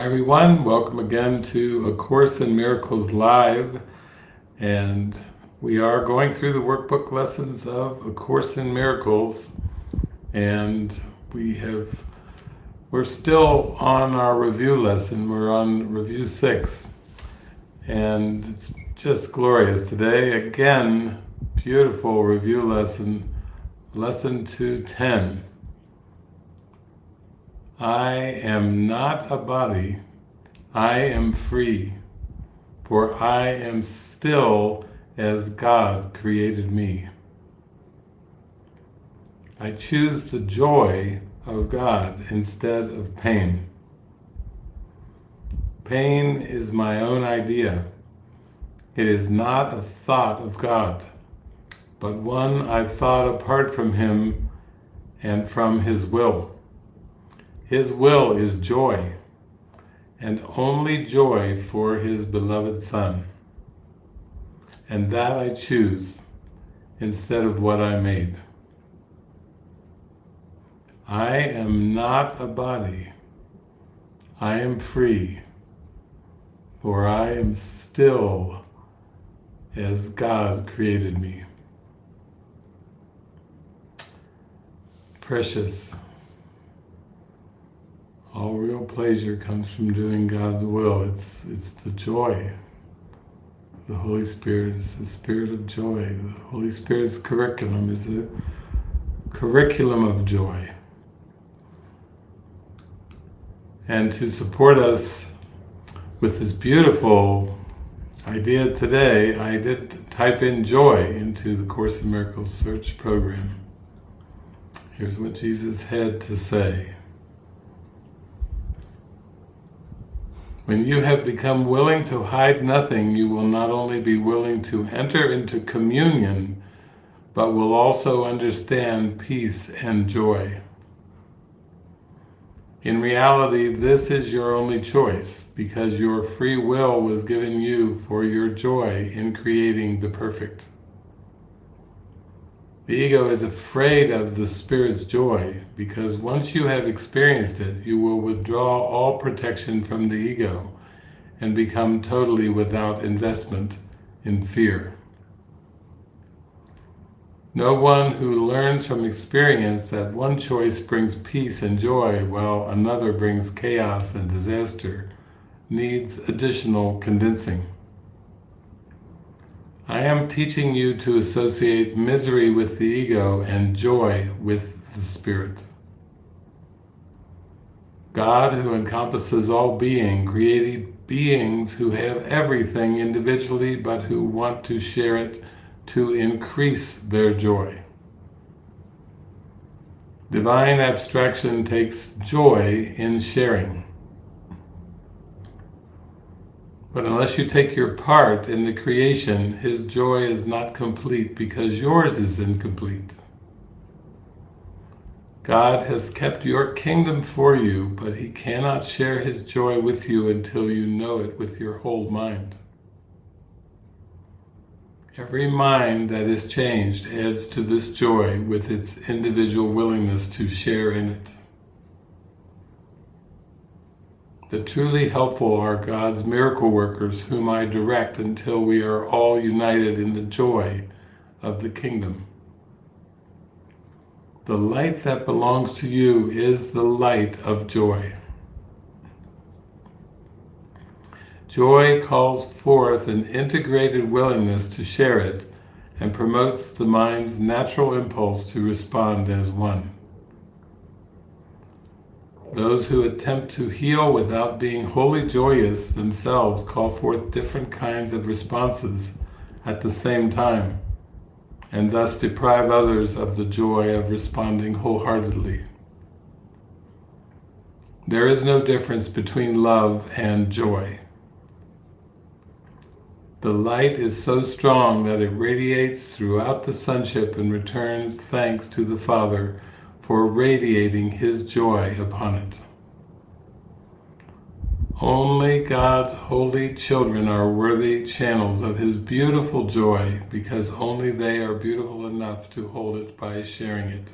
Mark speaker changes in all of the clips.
Speaker 1: Everyone, welcome again to A Course in Miracles Live, and we are going through the workbook lessons of A Course in Miracles, and we're still on our review lesson. We're on review 6, and it's just glorious. Today, again, beautiful review lesson 210. I am not a body, I am free, for I am still as God created me. I choose the joy of God instead of pain. Pain is my own idea. It is not a thought of God, but one I've thought apart from Him and from His will. His will is joy, and only joy for His beloved Son. And that I choose instead of what I made. I am not a body. I am free, for I am still as God created me. Precious. All real pleasure comes from doing God's will. It's the joy. The Holy Spirit is the spirit of joy. The Holy Spirit's curriculum is a curriculum of joy. And to support us with this beautiful idea today, I did type in joy into the Course in Miracles search program. Here's what Jesus had to say. When you have become willing to hide nothing, you will not only be willing to enter into communion, but will also understand peace and joy. In reality, this is your only choice, because your free will was given you for your joy in creating the perfect. The ego is afraid of the Spirit's joy, because once you have experienced it, you will withdraw all protection from the ego and become totally without investment in fear. No one who learns from experience that one choice brings peace and joy while another brings chaos and disaster needs additional convincing. I am teaching you to associate misery with the ego and joy with the Spirit. God, who encompasses all being, created beings who have everything individually but who want to share it to increase their joy. Divine abstraction takes joy in sharing. But unless you take your part in the creation, His joy is not complete because yours is incomplete. God has kept your kingdom for you, but He cannot share His joy with you until you know it with your whole mind. Every mind that is changed adds to this joy with its individual willingness to share in it. The truly helpful are God's miracle workers, whom I direct until we are all united in the joy of the kingdom. The light that belongs to you is the light of joy. Joy calls forth an integrated willingness to share it and promotes the mind's natural impulse to respond as one. Those who attempt to heal without being wholly joyous themselves call forth different kinds of responses at the same time, and thus deprive others of the joy of responding wholeheartedly. There is no difference between love and joy. The light is so strong that it radiates throughout the sonship and returns thanks to the Father for radiating His joy upon it. Only God's holy children are worthy channels of His beautiful joy, because only they are beautiful enough to hold it by sharing it.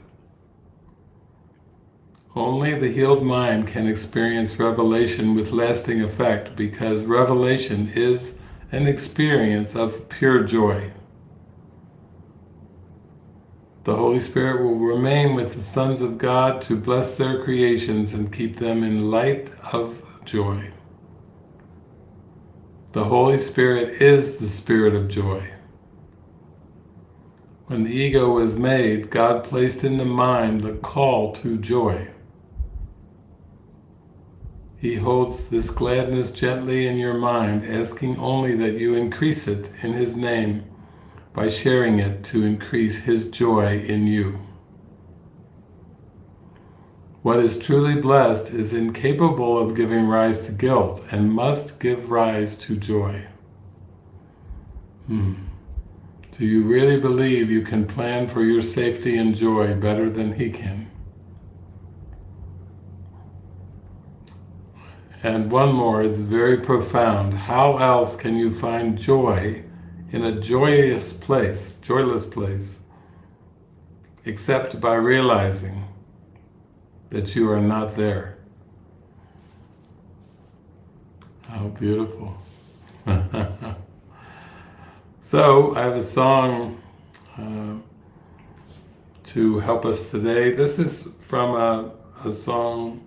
Speaker 1: Only the healed mind can experience revelation with lasting effect, because revelation is an experience of pure joy. The Holy Spirit will remain with the sons of God to bless their creations and keep them in light of joy. The Holy Spirit is the Spirit of joy. When the ego was made, God placed in the mind the call to joy. He holds this gladness gently in your mind, asking only that you increase it in His name by sharing it to increase His joy in you. What is truly blessed is incapable of giving rise to guilt and must give rise to joy. Do you really believe you can plan for your safety and joy better than He can? And one more, it's very profound. How else can you find joy in a joyless place, except by realizing that you are not there? How beautiful. So, I have a song to help us today. This is from a song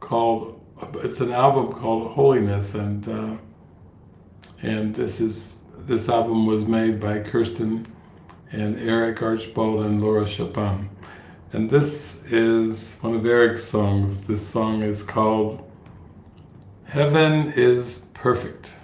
Speaker 1: called, it's an album called Holiness, and this album was made by Kirsten and Eric Archibald and Laura Chopin. And this is one of Eric's songs. This song is called Heaven is Perfect.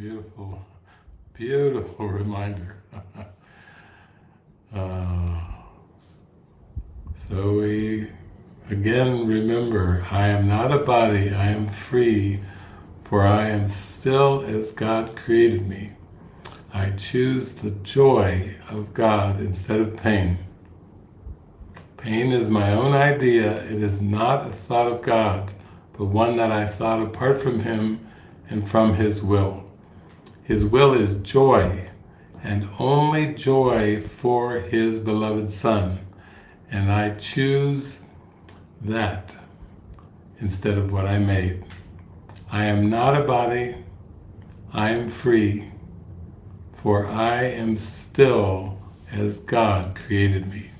Speaker 1: Beautiful, beautiful reminder. So we again remember, I am not a body, I am free, for I am still as God created me. I choose the joy of God instead of pain. Pain is my own idea. It is not a thought of God, but one that I thought apart from Him and from His will. His will is joy, and only joy for His beloved Son. And I choose that instead of what I made. I am not a body. I am free, for I am still as God created me.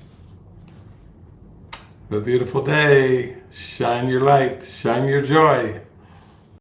Speaker 1: Have a beautiful day. Shine your light. Shine your joy.